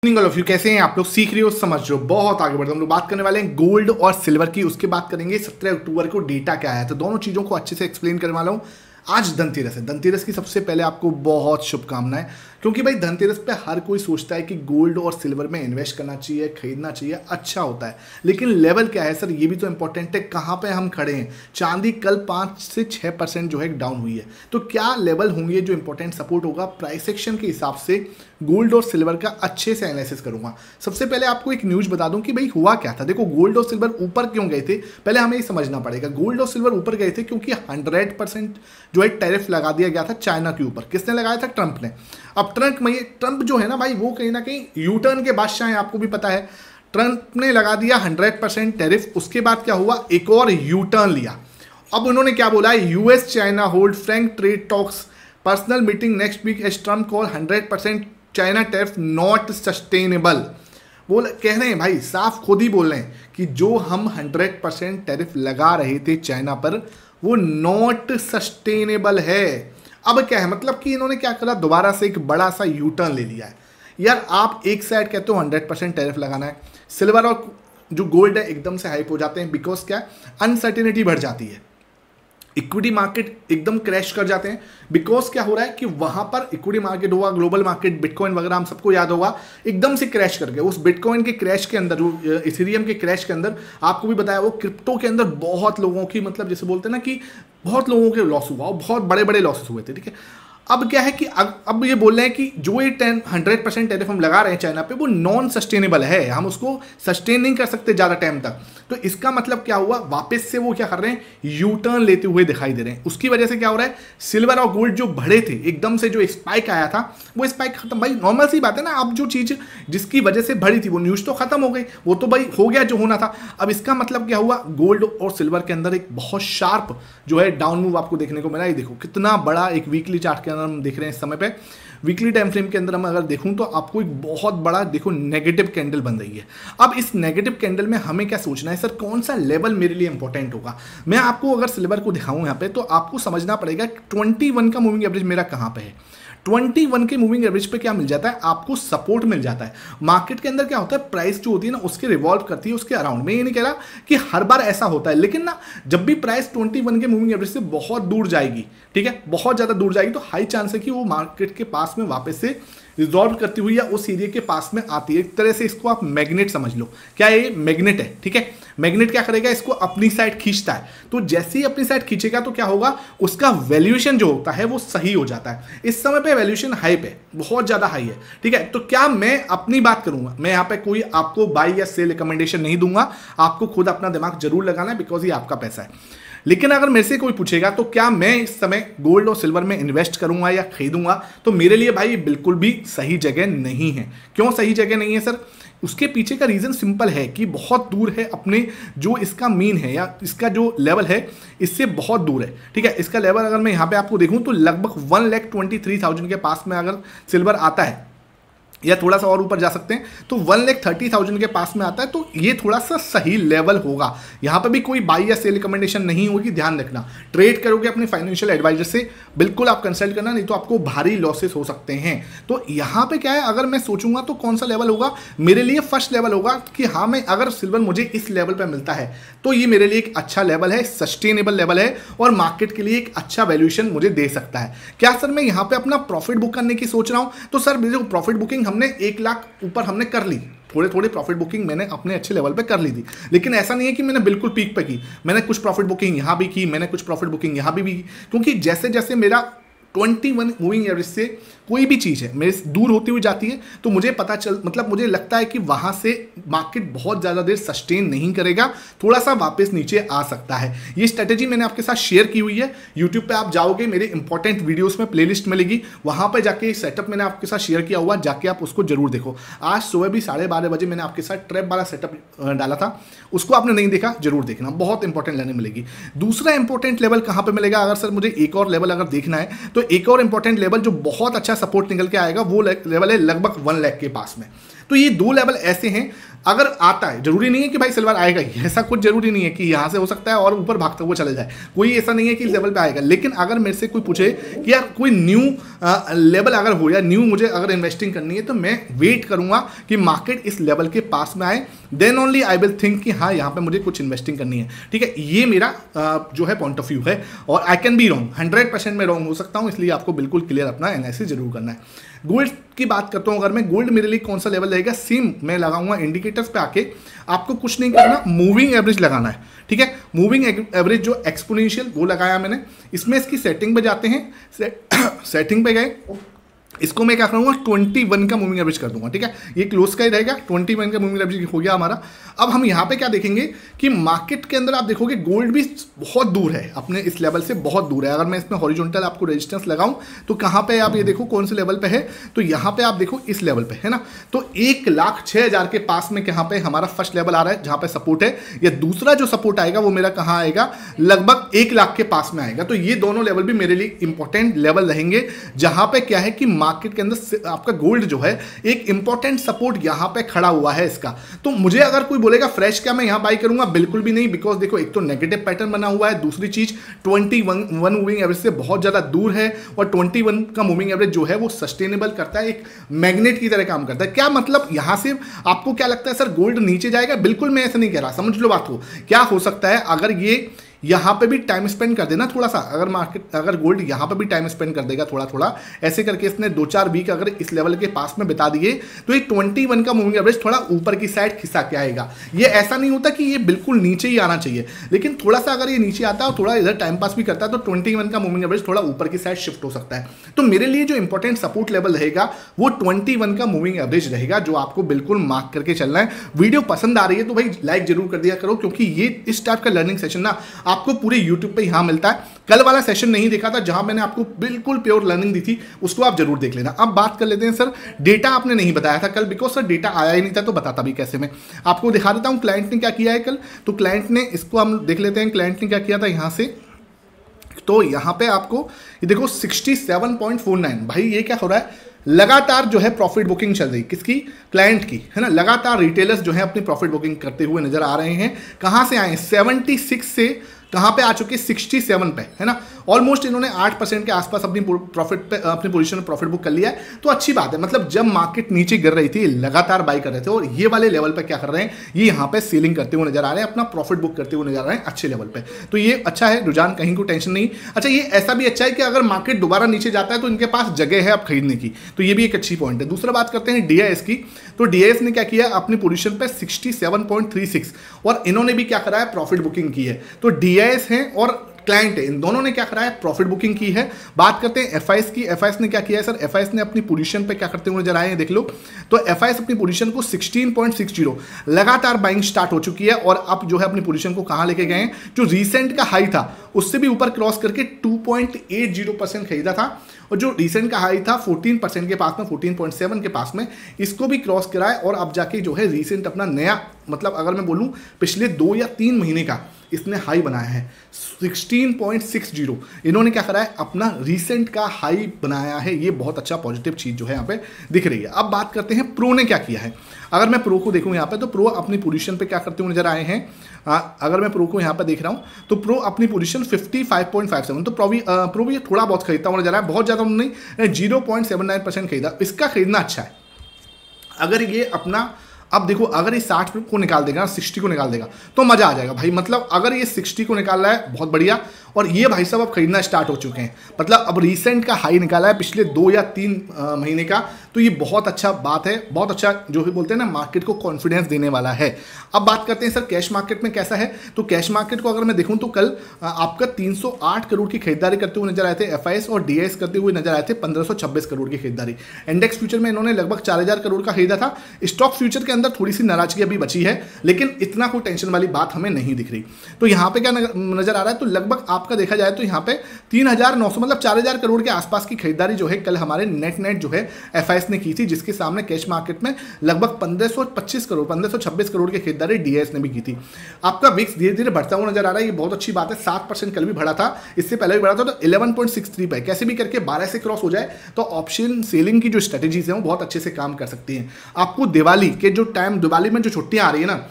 All of you कैसे हैं आप लोग। सीख रहे हो, समझ रहे हो, बहुत आगे बढ़ते हम लोग बात करने वाले हैं गोल्ड और सिल्वर की। उसके बाद करेंगे 17 अक्टूबर को डेटा क्या आया, तो दोनों चीज़ों को अच्छे से एक्सप्लेन करने वाला हूँ। आज धनतेरस है। धनतेरस की सबसे पहले आपको बहुत शुभकामनाएं, क्योंकि भाई धनतेरस पे हर कोई सोचता है कि गोल्ड और सिल्वर में इन्वेस्ट करना चाहिए, खरीदना चाहिए, अच्छा होता है। लेकिन लेवल क्या है सर, ये भी तो इंपॉर्टेंट है, कहाँ पे हम खड़े हैं। चांदी कल 5 से 6% जो है डाउन हुई है, तो क्या लेवल होंगे जो इंपॉर्टेंट सपोर्ट होगा। प्राइस एक्शन के हिसाब से गोल्ड और सिल्वर का अच्छे से एनालिसिस करूंगा। सबसे पहले आपको एक न्यूज बता दूं कि भाई हुआ क्या था। देखो, गोल्ड और सिल्वर ऊपर क्यों गए थे, पहले हमें ये समझना पड़ेगा। गोल्ड और सिल्वर ऊपर गए थे क्योंकि 100% जो है टैरिफ लगा दिया गया था चाइना के ऊपर। किसने लगाया था? ट्रंप ने। अब ट्रंप जो है ना भाई, वो कहीं ना कहीं यू टर्न के बादशाह हैं, आपको भी पता है। ट्रंप ने लगा दिया 100% टैरिफ। उसके बाद क्या हुआ, एक और यू टर्न लिया। अब उन्होंने क्या बोला, US China hold frank trade talks personal meeting next week as Trump call 100% China tariff not sustainable. बोल कह रहे हैं भाई, साफ खुद ही बोल रहे हैं कि जो हम 100% टैरिफ लगा रहे थे चाइना पर, वो नॉट सस्टेनेबल है। अब क्या है, मतलब कि इन्होंने क्या करा, दोबारा से एक बड़ा सा यू टर्न ले लिया है। यार आप एक साइड कहते हो 100% टैरिफ लगाना है, सिल्वर और जो गोल्ड है एकदम से हाइप हो जाते हैं। बिकॉज क्या, अनसर्टेनिटी बढ़ जाती है, इक्विटी मार्केट एकदम क्रैश कर जाते हैं। बिकॉज क्या हो रहा है कि वहां पर इक्विटी मार्केट हुआ, ग्लोबल मार्केट, बिटकॉइन वगैरह हम सबको याद होगा, एकदम से क्रैश कर गए। उस बिटकॉइन के क्रैश के अंदर, जो इथेरियम के क्रैश के अंदर, आपको भी बताया, वो क्रिप्टो के अंदर बहुत लोगों की, मतलब जैसे बोलते हैं ना कि बहुत लोगों के लॉस हुआ, बहुत बड़े बड़े लॉसेस हुए थे। ठीक है, अब क्या है कि अब ये बोल रहे हैं कि जो ये 100% टैरिफ हम लगा रहे हैं चाइना पे, वो नॉन सस्टेनेबल है, हम उसको सस्टेन नहीं कर सकते ज़्यादा टाइम तक। तो इसका मतलब क्या हुआ, वापस से वो क्या कर रहे हैं, यू टर्न लेते हुए दिखाई दे रहे हैं। उसकी वजह से क्या हो रहा है, सिल्वर और गोल्ड जो बढ़े थे, एकदम से जो स्पाइक आया था, वो स्पाइक खत्म। भाई नॉर्मल सी बात है ना, अब जो चीज़ जिसकी वजह से बढ़ी थी, वो न्यूज़ तो खत्म हो गई, वो तो भाई हो गया जो होना था। अब इसका मतलब क्या हुआ, गोल्ड और सिल्वर के अंदर एक बहुत शार्प जो है डाउन मूव आपको देखने को मिला। ये देखो कितना बड़ा एक वीकली चार्ट के अंदर हम देख रहे हैं इस समय पे। वीकली टाइम फ्रेम के अंदर हम अगर देखूं तो आपको एक बहुत बड़ा देखो नेगेटिव कैंडल बन रही है। अब इस नेगेटिव कैंडल में हमें क्या सोचना है, सर कौन सा लेवल मेरे लिए इंपॉर्टेंट होगा। मैं आपको अगर सिल्वर को दिखाऊं यहाँ पे, तो आपको समझना पड़ेगा 21 का मूविंग एवरेज मेरा कहाँ पे है। 21 के मूविंग एवरेज पे क्या मिल जाता है, आपको सपोर्ट मिल जाता है। मार्केट के अंदर क्या होता है, प्राइस जो होती है ना, उसके रिवॉल्व करती है उसके अराउंड। मैं ये नहीं कह रहा कि हर बार ऐसा होता है, लेकिन ना जब भी प्राइस 21 के मूविंग एवरेज से बहुत दूर जाएगी, ठीक है, बहुत ज़्यादा दूर जाएगी, तो हाई चांस है कि वो मार्केट के पास में वापस से रिजॉल्व करती हुई या उस एरिया के पास में आती है। एक तरह से इसको आप मैग्नेट समझ लो। क्या ये मैग्नेट है? ठीक है, मैग्नेट क्या करेगा, इसको अपनी साइड खींचता है। तो जैसे ही अपनी साइड खींचेगा तो क्या होगा, उसका वैल्यूएशन जो होता है वो सही हो जाता है। इस समय पे वैल्यूएशन हाई पे, बहुत ज़्यादा हाई है। ठीक है, तो क्या मैं अपनी बात करूंगा, मैं यहाँ पे कोई आपको बाई या सेल रिकमेंडेशन नहीं दूंगा, आपको खुद अपना दिमाग जरूर लगाना है, बिकॉज ये आपका पैसा है। लेकिन अगर मेरे से कोई पूछेगा तो क्या मैं इस समय गोल्ड और सिल्वर में इन्वेस्ट करूंगा या खरीदूंगा, तो मेरे लिए भाई बिल्कुल भी सही जगह नहीं है। क्यों सही जगह नहीं है सर? उसके पीछे का रीज़न सिंपल है कि बहुत दूर है अपने जो इसका मीन है या इसका जो लेवल है, इससे बहुत दूर है। ठीक है, इसका लेवल अगर मैं यहाँ पे आपको देखूँ तो लगभग 1,23,000 के पास में अगर सिल्वर आता है, या थोड़ा सा और ऊपर जा सकते हैं तो 1,30,000 के पास में आता है, तो ये थोड़ा सा सही लेवल होगा। यहाँ पे भी कोई बाई या सेल रिकमेंडेशन नहीं होगी, ध्यान रखना। ट्रेड करोगे अपने फाइनेंशियल एडवाइजर से, बिल्कुल आप कंसल्ट करना, नहीं तो आपको भारी लॉसेस हो सकते हैं। तो यहाँ पे क्या है, अगर मैं सोचूंगा तो कौन सा लेवल होगा मेरे लिए, फर्स्ट लेवल होगा कि हाँ, मैं अगर सिल्वर मुझे इस लेवल पर मिलता है तो ये मेरे लिए एक अच्छा लेवल है, सस्टेनेबल लेवल है, और मार्केट के लिए एक अच्छा वैल्यूएशन मुझे दे सकता है। क्या सर मैं यहाँ पे अपना प्रॉफिट बुक करने की सोच रहा हूँ? तो सर मेरे को प्रॉफिट बुकिंग हमने 1 लाख ऊपर हमने कर ली, थोड़े थोड़े प्रॉफिट बुकिंग मैंने अपने अच्छे लेवल पे कर ली थी। लेकिन ऐसा नहीं है कि मैंने बिल्कुल पीक पे की, मैंने कुछ प्रॉफिट बुकिंग यहाँ भी की, मैंने कुछ प्रॉफिट बुकिंग यहाँ भी की, क्योंकि जैसे जैसे मेरा 21 मूविंग एवरेज से कोई भी चीज़ है मेरे दूर होती हुई जाती है, तो मुझे पता चल, मतलब मुझे लगता है कि वहाँ से मार्केट बहुत ज़्यादा देर सस्टेन नहीं करेगा, थोड़ा सा वापस नीचे आ सकता है। ये स्ट्रेटेजी मैंने आपके साथ शेयर की हुई है। यूट्यूब पे आप जाओगे, मेरे इंपॉर्टेंट वीडियोस में प्लेलिस्ट मिलेगी, वहाँ पर जाके सेटअप मैंने आपके साथ शेयर किया हुआ, जाके आप उसको जरूर देखो। आज सुबह भी 12:30 बजे मैंने आपके साथ ट्रैप वाला सेटअप डाला था, उसको आपने नहीं देखा, जरूर देखना, बहुत इंपॉर्टेंट लर्निंग मिलेगी। दूसरा इंपॉर्टेंट लेवल कहाँ पर मिलेगा, अगर सर मुझे एक और लेवल अगर देखना है, तो एक और इंपॉर्टेंट लेवल जो बहुत अच्छा सपोर्ट निकल के आएगा, वो लेवल है लगभग 1 लाख के पास में। तो ये 2 लेवल ऐसे हैं, अगर आता है, जरूरी नहीं है कि भाई सिल्वर आएगा ही, ऐसा कुछ जरूरी नहीं है कि यहाँ से हो सकता है और ऊपर भागता हुआ चले जाए, कोई ऐसा नहीं है कि इस लेवल पे आएगा। लेकिन अगर मेरे से कोई पूछे कि यार कोई न्यू लेवल अगर हो या न्यू मुझे अगर इन्वेस्टिंग करनी है, तो मैं वेट करूंगा कि मार्केट इस लेवल के पास में आए, then only I will think कि हाँ यहाँ पे मुझे कुछ इन्वेस्टिंग करनी है। ठीक है, ये मेरा जो है पॉइंट ऑफ व्यू है, और आई कैन बी रॉन्ग, 100% में रॉन्ग हो सकता हूँ, इसलिए आपको बिल्कुल क्लियर अपना एनालिसिस जरूर करना है। गोल्ड की बात करता हूं, अगर मैं गोल्ड मेरे लिए कौन सा लेवल रहेगा, सेम मैं लगाऊंगा इंडिकेटर्स पे आके, आपको कुछ नहीं करना, मूविंग एवरेज लगाना है। ठीक है, मूविंग एवरेज जो एक्सपोनेंशियल वो लगाया मैंने, इसमें इसकी सेटिंग पे जाते हैं, सेटिंग पे गए, इसको मैं क्या करूंगा 21 का मूविंग एवरेज कर दूंगा। ठीक है, ये क्लोज का ही रहेगा, 21 का मूविंग एवरेज हो गया हमारा। अब हम यहाँ पे क्या देखेंगे कि मार्केट के अंदर आप देखोगे गोल्ड भी बहुत दूर है, अपने इस लेवल से बहुत दूर है। अगर मैं इसमें हॉरिजॉन्टल आपको रेजिस्टेंस लगाऊं तो कहाँ पे आप ये देखो कौन से लेवल पे है, तो यहाँ पे आप देखो इस लेवल पे है ना, तो 1,06,000 के पास में यहाँ पे हमारा फर्स्ट लेवल आ रहा है जहाँ पे सपोर्ट है, या दूसरा जो सपोर्ट आएगा वो मेरा कहाँ आएगा, लगभग 1 लाख के पास में आएगा। तो ये दोनों लेवल भी मेरे लिए इंपॉर्टेंट लेवल रहेंगे, जहाँ पे क्या है कि मार्केट के अंदर आपका गोल्ड जो है एक इंपॉर्टेंट सपोर्ट यहां पे खड़ा हुआ है इसका। तो मुझे अगर कोई बोलेगा फ्रेश क्या मैं यहां बाई करूंगा, बिल्कुल भी नहीं, बिकॉज देखो एक तो नेगेटिव पैटर्न बना हुआ है, दूसरी चीज 21 मूविंग एवरेज से बहुत ज्यादा दूर है, और 21 का मूविंग एवरेज जो है वो सस्टेनेबल करता है, एक मैग्नेट की तरह काम करता है। क्या मतलब यहां से आपको क्या लगता है सर गोल्ड नीचे जाएगा, बिल्कुल मैं ऐसा नहीं कह रहा, समझ लो बात को। क्या हो सकता है अगर ये यहाँ पे भी टाइम स्पेंड कर देना थोड़ा सा, अगर मार्केट अगर गोल्ड यहाँ पे भी टाइम स्पेंड कर देगा थोड़ा थोड़ा, ऐसे करके इसने 2-4 वीक अगर इस लेवल के पास में बिता दिए, तो ये 21 का मूविंग एवरेज थोड़ा ऊपर की साइड खिसा के आएगा। ये ऐसा नहीं होता कि ये बिल्कुल नीचे ही आना चाहिए, लेकिन थोड़ा सा अगर ये नीचे आता है और थोड़ा इधर टाइम पास भी करता है, तो 21 का मूविंग एवरेज थोड़ा ऊपर की साइड शिफ्ट हो सकता है। तो मेरे लिए जो इंपॉर्टेंट सपोर्ट लेवल रहेगा वो 21 का मूविंग एवरेज रहेगा, जो आपको बिल्कुल मार्क करके चलना है। वीडियो पसंद आ रही है तो भाई लाइक जरूर कर दिया करो, क्योंकि ये इस टाइप का लर्निंग सेशन ना आपको पूरे यूट्यूब पे यहां मिलता है। कल वाला सेशन नहीं देखा था जहां मैंने आपको बिल्कुल प्योर लर्निंग दी थी, उसको आप जरूर देख लेना। अब बात कर लेते हैं सर, डेटा आपने नहीं बताया था कल, बिकॉज सर डेटा आया ही नहीं था, तो बताता भी कैसे मैं आपको दिखा देता हूं क्लाइंट ने क्या किया है कल। तो क्लाइंट ने, इसको हम देख लेते हैं क्लाइंट ने क्या किया था यहां से। तो यहां पे आपको ये देखो 67.49, भाई ये क्या हो रहा है, लगातार जो है प्रॉफिट बुकिंग चल रही, किसकी, क्लाइंट की, है ना। लगातार रिटेलर्स जो है अपनी प्रॉफिट बुकिंग करते हुए नजर आ रहे हैं। कहां से आए, 76 से कहां पे आ चुके, 67 पे, है ना। ऑलमोस्ट इन्होंने 8% के आसपास अपनी प्रॉफिट पे, अपनी पोजीशन में प्रॉफिट बुक कर लिया है, तो अच्छी बात है। मतलब जब मार्केट नीचे गिर रही थी लगातार बाई कर रहे थे, और ये वाले लेवल पे क्या कर रहे हैं, ये यहाँ पे सेलिंग करते हुए नजर आ रहे हैं, अपना प्रॉफिट बुक करते हुए नजर आ रहे हैं अच्छे लेवल पे। तो ये अच्छा है, रुझान कहीं को टेंशन नहीं। अच्छा, ये ऐसा भी अच्छा है कि अगर मार्केट दोबारा नीचे जाता है तो इनके पास जगह है अब खरीदने की, तो ये भी एक अच्छी पॉइंट है। दूसरा बात करते हैं डीआईएस की। तो डीआईएस ने क्या किया, अपनी पोजीशन पे 67.36, और इन्होंने भी क्या करा है, प्रॉफिट बुकिंग की है। तो डीआईएस है और क्लाइंट है, इन दोनों ने क्या करा है, प्रॉफिट बुकिंग की है। बात करते हैं एफआईएस की। एफआईएस ने क्या किया है सर, एफआईएस ने अपनी पोजीशन पे क्या करते हुए नजर आए हैं, देख लो। तो एफआईएस अपनी पोजीशन को 16.60 लगातार बाइंग स्टार्ट हो चुकी है, और अब जो है अपनी पोजीशन को कहां लेके गए हैं, जो रीसेंट का हाई था उससे भी ऊपर क्रॉस करके 2.80% खरीदा था, और जो रिसेंट का हाई था 14% के पास में, 14.7 के पास में, इसको भी क्रॉस करा है, और अब जाके जो है रिसेंट अपना नया, मतलब अगर मैं बोलूं पिछले 2 या 3 महीने का इसने हाई बनाया है 16.60। इन्होंने क्या करा है, अपना रीसेंट का हाई बनाया है। ये बहुत अच्छा पॉजिटिव चीज जो है यहाँ पे दिख रही है। अब बात करते हैं प्रो ने क्या किया है। अगर मैं प्रो को देखूं यहाँ पे, तो प्रो अपनी पोजीशन पे क्या करते हुए नजर आए हैं। अगर मैं प्रो को यहाँ पे देख रहा हूँ, तो प्रो अपनी पोजीशन 55.57, तो प्रो भी थोड़ा बहुत खरीदता हुआ नजर आया, बहुत ज्यादा नहीं, 0.79% खरीदा। इसका खरीदना अच्छा है। अगर ये अपना, अब देखो अगर ये 60 को निकाल देगा, 60 को निकाल देगा, तो मजा आ जाएगा भाई। मतलब अगर ये 60 को निकाल रहा है, बहुत बढ़िया। और ये भाई साहब अब खरीदना स्टार्ट हो चुके हैं, मतलब अब रीसेंट का हाई निकाला है पिछले 2 या 3 महीने का, तो ये बहुत अच्छा बात है, बहुत अच्छा जो भी बोलते हैं ना, मार्केट को कॉन्फिडेंस देने वाला है। अब बात करते हैं सर कैश मार्केट में कैसा है। तो कैश मार्केट को अगर मैं देखूं तो कल आपका 308 करोड़ की खरीदारी करते हुए नजर आए थे एफआईएस, और डीआईएस करते हुए नजर आए थे 1526 करोड़ की खरीदारी। इंडेक्स फ्यूचर में इन्होंने लगभग 4000 करोड़ का खरीदा था। स्टॉक फ्यूचर के अंदर थोड़ी सी नाराजगी अभी बची है, लेकिन इतना कोई टेंशन वाली बात हमें नहीं दिख रही। तो यहाँ पे क्या नजर आ रहा है, तो लगभग आप आपका देखा जाए तो यहाँ पे 3,900 मतलब 4,000 करोड़ के आसपास की खरीदारी जो है कल हमारे नेट जो है एफआईएस ने की थी, जिसके सामने कैश मार्केट में लगभग 1526 करोड़ 1526 करोड़ की खरीदारी डीआईएस ने भी की थी। आपका विक्स धीरे धीरे बढ़ता हुआ नजर आ रहा है, ये बहुत अच्छी बात है। 7% कल भी बढ़ा था, इससे पहले भी बढ़ा था, तो 11.63 पे कैसे भी करके 12 से क्रॉस हो जाए तो ऑप्शन सेलिंग की जो स्ट्रेटेजीज है वो बहुत अच्छे से काम कर सकती हैं। आपको दिवाली के जो टाइम, दिवाली में जो छुट्टियां आ रही है ना,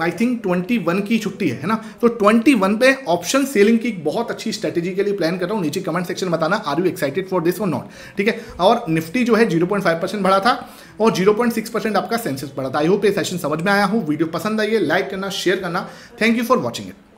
आई थिंक 21 की छुट्टी है ना, तो 21 पे ऑप्शन सेलिंग की बहुत अच्छी स्ट्रेटेजी के लिए प्लान कर रहा हूं। नीचे कमेंट सेक्शन में बताना are you excited for this और नॉट, ठीक है। और निफ्टी जो है 0.5% बढ़ा था और 0.6% आपका सेंसेक्स बढ़ा था। आई होप ये सेशन समझ में आया हो। वीडियो पसंद आई है, लाइक करना, शेयर करना। Thank you for watching it.